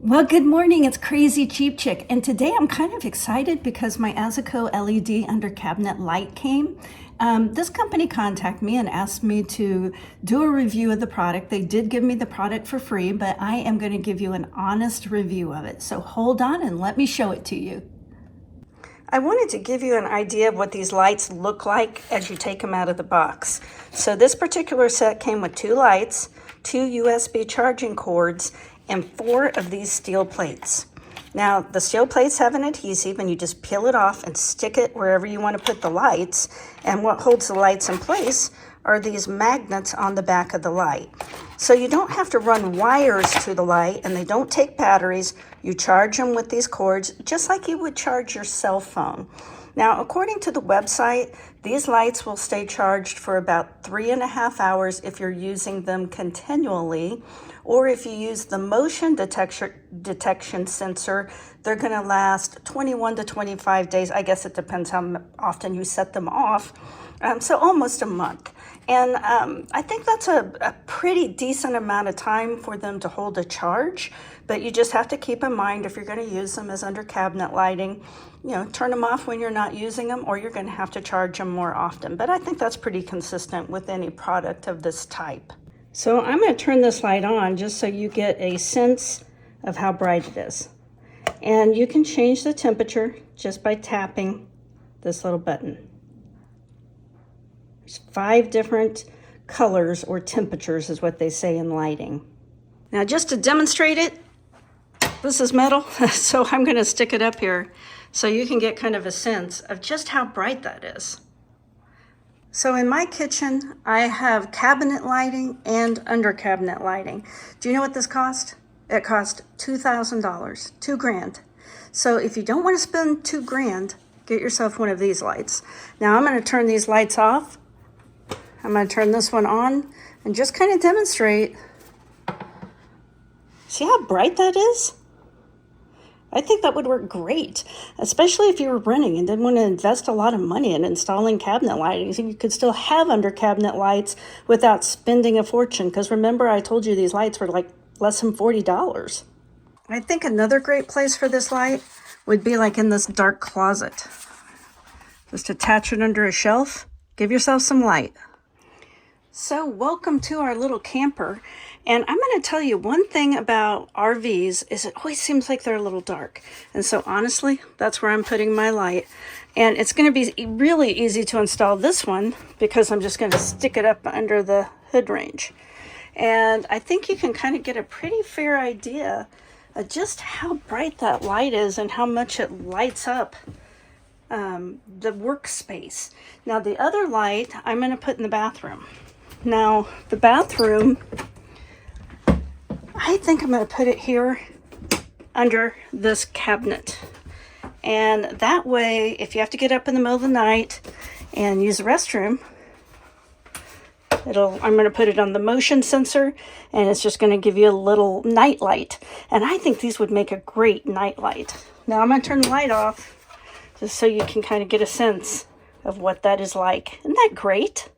Well, good morning. It's Crazy Cheap Chick, and today I'm kind of excited because my ASOKO LED under cabinet light came. This company contacted me and asked me to do a review of the product. They did give me the product for free, but I am going to give you an honest review of it. So hold on and let me show it to you. I wanted to give you an idea of what these lights look like as you take them out of the box. So this particular set came with 2 lights, 2 USB charging cords, and 4 of these steel plates. Now, the steel plates have an adhesive and you just peel it off and stick it wherever you want to put the lights. And what holds the lights in place are these magnets on the back of the light. So you don't have to run wires to the light and they don't take batteries. You charge them with these cords just like you would charge your cell phone. Now, according to the website, these lights will stay charged for about 3.5 hours if you're using them continually, or if you use the motion detection sensor, they're going to last 21 to 25 days. I guess it depends how often you set them off. So almost a month. And I think that's a pretty decent amount of time for them to hold a charge, but you just have to keep in mind if you're going to use them as under cabinet lighting, you know, turn them off when you're not using them, or you're going to have to charge them more often. But I think that's pretty consistent with any product of this type. So I'm going to turn this light on just so you get a sense of how bright it is. And you can change the temperature just by tapping this little button. There's 5 different colors or temperatures is what they say in lighting. Now just to demonstrate it, this is metal, so I'm going to stick it up here so you can get kind of a sense of just how bright that is. So in my kitchen, I have cabinet lighting and under cabinet lighting. Do you know what this cost? It cost $2,000, $2,000. So if you don't want to spend $2,000, get yourself one of these lights. Now I'm going to turn these lights off. I'm going to turn this one on and just kind of demonstrate. See how bright that is? I think that would work great, especially if you were renting and didn't want to invest a lot of money in installing cabinet lighting. So you could still have under cabinet lights without spending a fortune. Because remember, I told you these lights were like less than $40. I think another great place for this light would be like in this dark closet. Just attach it under a shelf, give yourself some light. So welcome to our little camper. And I'm going to tell you one thing about RVs is it always seems like they're a little dark. And so honestly, that's where I'm putting my light. And it's going to be really easy to install this one because I'm just going to stick it up under the hood range. And I think you can kind of get a pretty fair idea of just how bright that light is and how much it lights up the workspace. Now the other light I'm going to put in the bathroom. Now the bathroom, I think I'm going to put it here under this cabinet. And that way, if you have to get up in the middle of the night and use the restroom, I'm going to put it on the motion sensor, and it's just going to give you a little night light. And I think these would make a great night light. Now I'm going to turn the light off just so you can kind of get a sense of what that is like. Isn't that great?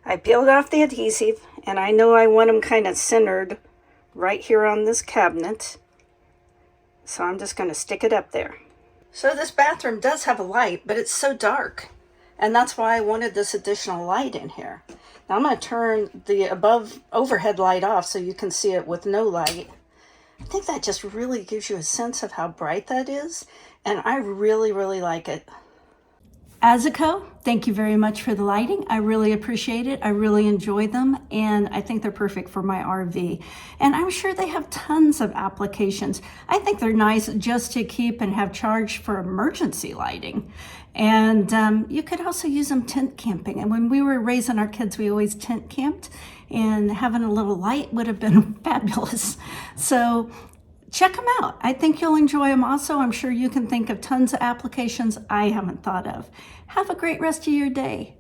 I peeled off the adhesive, and I know I want them kind of centered right here on this cabinet. So I'm just going to stick it up there. So this bathroom does have a light, but it's so dark. And that's why I wanted this additional light in here. Now I'm going to turn the above overhead light off so you can see it with no light. I think that just really gives you a sense of how bright that is. And I really, really like it. ASOKO, thank you very much for the lighting. I really appreciate it. I really enjoy them, and I think they're perfect for my RV. And I'm sure they have tons of applications. I think they're nice just to keep and have charged for emergency lighting. And you could also use them tent camping. And when we were raising our kids, we always tent camped, and having a little light would have been fabulous. So check them out. I think you'll enjoy them also. I'm sure you can think of tons of applications I haven't thought of. Have a great rest of your day.